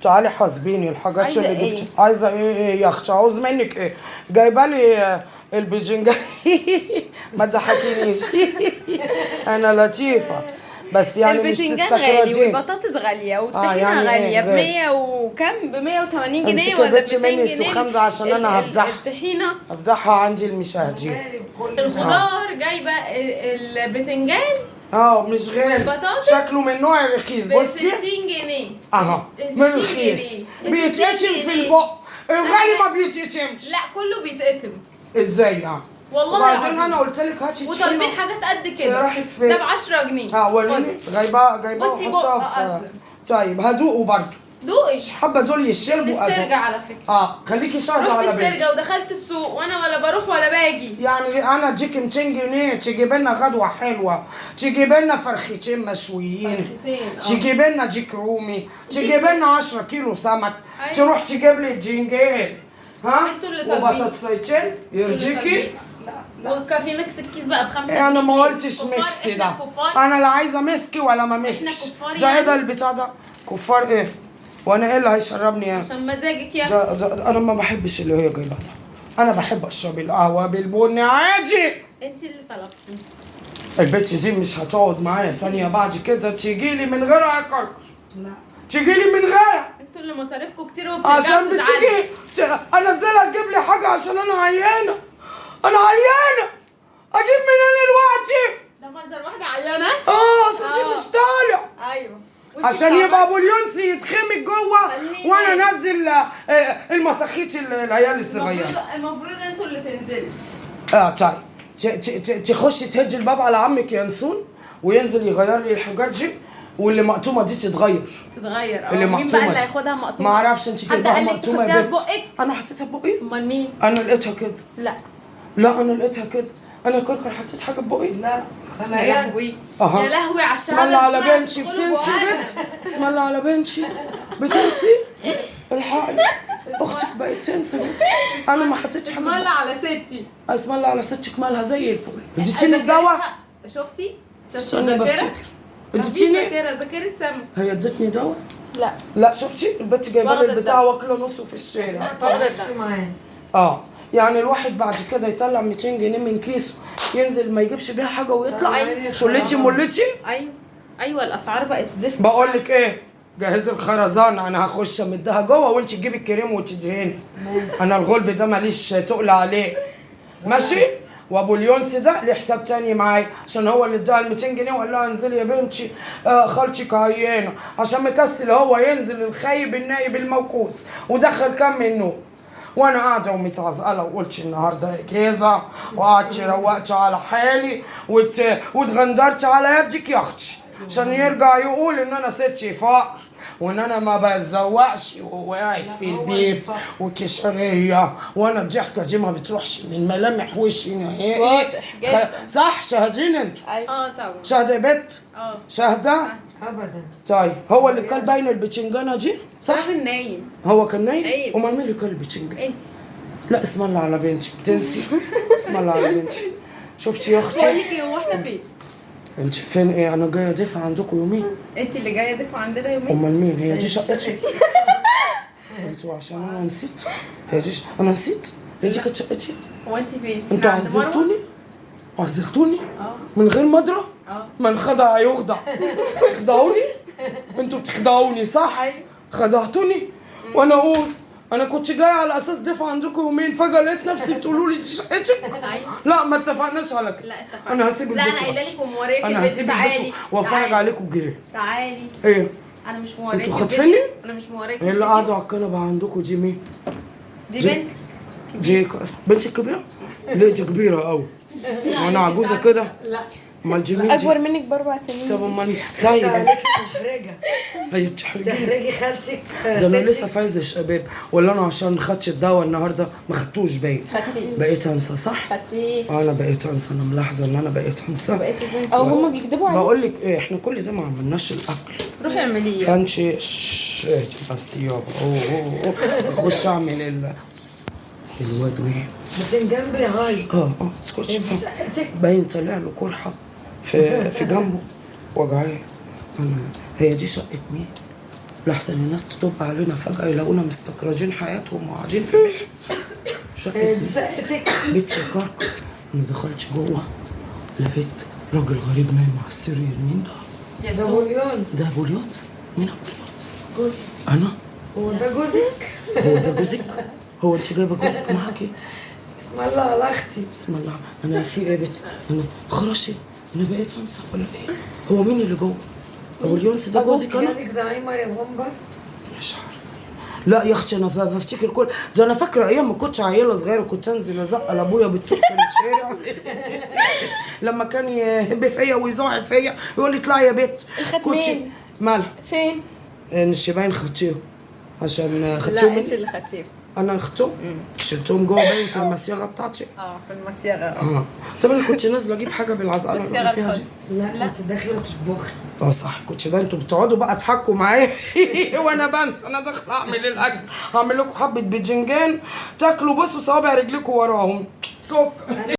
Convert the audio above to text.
تعالي حاسبيني الحاجات اللي عايزة جبت. عايزه ايه يا اختي؟ عاوز منك ايه؟ جايبه لي الباذنجان ما تضحكينيش انا لطيفه بس يعني مش البتنجان تستكرجي. غالي والبطاطس غالية والطحينة يعني غالية إيه غالي؟ ب100 وكم؟ ب180 جنيه امسكي ولا بنتي ب200 مني جنيه السخان ده عشان انا هفضحها. الطحينة هفضحها عندي المشاهدين. الخضار جايبة البتنجان مش غالي، والبطاطس شكله من نوع رخيص. ب بصي 60 جنيه اها ب60 من رخيص جنيه. بيتقتم 60 في جنيه. البق. الغالي ما بيتقتمش. لا كله بيتقتم ازاي يعني؟ والله وبعدين العظيم. انا قلت لك هاتي وطالبين تشينا. حاجات قد هي كده راحت فين؟ ده ب10 جنيه وريني. خد. جايباه بصي وحطها بقى في. أصلاً. طيب هدوقوا برضه. دوقي مش حابه دول يشربوا السرجة على فكرة خليكي شاهده رحت على بنتي. السرجة ودخلت السوق وانا ولا بروح ولا باجي. يعني انا اديك 200 جنيه تجيب لنا غدوه حلوه، تجيب لنا فرختين مشويين، تجيب لنا ديك رومي، تجيب لنا 10 كيلو سمك. أيوة. تروح تجيب لي بجنجان انتوا اللي طالبين. وبطاطسيتين يرضيكي. والكافي ميكس الكيس بقى ب5 جنيه. انا ما قلتش كفار، ميكس احنا ده. كفار. انا لا عايزه مسكي ولا ما مسكش. كفار ده ايه يعني؟ ده البتاع ده؟ كفار ايه؟ وانا ايه اللي هيشربني يعني؟ عشان مزاجك يا ده انا ما بحبش اللي هي جايبها ده. انا بحب اشرب القهوه بالبن عادي. انت اللي طلبتي. البت دي مش هتقعد معايا ثانيه بعد كده تيجي لي من غير اكل. لا تيجي لي من غير انتوا اللي مصاريفكم كتير عشان وبترجعوا تزعلوا. بتيجي انزلها تجيب لي حاجه عشان انا عيانه. انا عيانه اجيب منين دلوقتي؟ ده منظر واحده عيانه. صوتي مش طالع. ايوه عشان يبقى ابو اليونسي يتخمك جوه وانا انزل المساخيت العيال الصغيره. المفروض انتوا اللي تنزلوا. طيب تخشي تهجي الباب على عمك ينسون وينزل يغير لي الحاجات دي، واللي مقطومه دي تتغير. اللي مقطومه مين بقى اللي دي. هياخدها مقطومه؟ ما اعرفش انت حد جايباها قال لك مقطومه تحطيها يا في بنت. بقك؟ انا حطيتها في بقي؟ امال مين؟ انا لقيتها كده. لا انا لقيتها كده. انا كركر حطيت حاجه في بقي؟ لا انا يا لهوي يا لهوي على اسم الله على بنتي بتنسي بنت. اسم الله على بنتي بتنسي. الحقي اختك بقت تنسى بنت. انا ما حطيتش حاجه. اسم الله على ستي. اسم الله على ستك مالها زي الفل. اديتيني الدواء. شفتي استني الذاكره؟ بفتكر. اديتيني. ذاكره سمك. هي ادتني دواء. لا شفتي البت جايبه لي البتاع واكله نصه في الشارع. يعني الواحد بعد كده يطلع 200 جنيه من كيسه ينزل ما يجيبش بيها حاجه ويطلع. شلتي مولتي. ايوه الاسعار بقت زفت. بقول لك ايه، جهز الخرزانه انا هخش امدها جوه وانت تجيبي الكريم وتدهني. انا الغلب ده ماليش تقل عليه. ماشي. وابو اليونس ده ليه حساب تاني معايا عشان هو اللي اداها 200 جنيه وقال لها انزلي يا بنتي خالتك عيانه، عشان مكسل هو ينزل الخايب النايب الموكوس ودخل كام منه. وانا قاعده ومتعزقله وقلت النهارده اجازه وقعدت روقت على حالي واتغندرت على يدك يا اختي عشان يرجع يقول ان انا ست فقر وان انا ما بتزوقش وقاعد في البيت وكشريه وانا الضحكه دي ما بتروحش من ملامح وشي نهائي. واضح جدا. صح شاهدين انتوا؟ طبعا. شاهده يا بت؟ شاهده؟ ابدا. طيب هو اللي كان باين البتنجانه دي؟ صح؟ راجل نايم. هو كان نايم؟ عيب. امال مين اللي كان البتنجان؟ انت. لا اسم الله على بنتي بتنسي. اسم الله على بنتي. شفتي يا بقول اختي؟ لك ايه هو احنا فين؟ انت فين ايه؟ انا جايه اضيف عندكم يومين. انت اللي جايه تدفع عندنا يومين. امال مين؟ هي دي شقتي؟ انتوا عشان انا نسيت. انا نسيت؟ هي دي كانت شقتي؟ هو انت فين؟ انتوا عزلتوني؟ عزلتوني؟ من غير مدرة؟ من خدع يخدع. تخدعوني؟ انتوا بتخدعوني صح؟ خدعتوني؟ وانا اقول انا كنت جاي على اساس دفع عندكم يومين فجاه لقيت نفسي بتقولوا لي دي شقتك. لا ما اتفقناش على كده. لا اتفقنا. انا هسيب البيت. لا انا قايله لك وموريك انا البيت. هسيب تعالي البيت وافرج عليكم جري. تعالي. ايه؟ انا مش موريك. انتوا خاطفيني؟ انا مش موريك. هي اللي قاعده على الكنبه عندكم دي مين؟ دي بنت. دي بنتي الكبيره؟ ليه دي كبيره قوي؟ وانا عجوزه كده؟ لا امال دي مين؟ اكبر منك ب4 سنين. طب امال طيب عليكي محرجه. هي بتحرجي تحرجي خالتك. ده انا لسه فايزه يا شباب ولا انا عشان خدتش الدواء النهارده ما خدتوش باين. خدتيه. بقيت انسى صح؟ خدتيه. انا بقيت انسى. انا ملاحظه ان انا بقيت انسى. بقيتي تنسي. او هما بيكذبوا عليك. بقول لك ايه، احنا كل زي ما عملناش الاكل. روحي اعمليه. فانت بس يابا اخش اعمل الواد نام. بتنجان هاي. اسكتش. باين طلع له قرحه في جنبه وجعاه. هي دي شقه مين؟ لحسن الناس تطب علينا فجأة يلاقونا مستكرجين حياتهم وقاعدين في بيت شقة دي شقتك. بيت شكاركو. أنا دخلت جوه لقيت راجل غريب نايم على السرير. مين ده؟ ده بوليون. ده أبو اليونس. مين أبو اليونس؟ جوزك. أنا؟ هو ده جوزك؟ هو ده جوزك؟ هو أنت جايبة جوزك معاكي؟ بسم الله على اختي. بسم الله. أنا في إيه بيت؟ أنا خراشي. أنا بقيت أنسى ولا إيه؟ هو مين اللي جوه؟ أبو اليونس ده جوزك أنا؟ جالك زهايمر يا بومبا؟ مش عارف. لا يا اختي انا بفتكر كل ده. انا فاكره ايام ما كنتش عيله صغيره وكنت انزل ازقل ابويا بالطوب في الشارع لما كان يهب فيا ويزعق فيا يقول لي اطلعي يا بت. كنت مين؟ مالها؟ فين؟ الشباين خدتيهم عشان خدتيهم لا مني. انت اللي خدتيه. انا خدتهم شلتهم جوه باين في المصياغه بتاعتي. في المصيغه. طب انا كنت نازله اجيب حاجه بالعزقله المصيغه اللي فيها دي. لا انت داخله تطبخي. صح كنت ده. انتوا بتقعدوا بقى تحكوا معايا وانا بنسى انا داخله اعمل الاكل. هعمل لكم حبه باذنجان تاكلوا بصوا صوابع رجلكم وراهم سكر.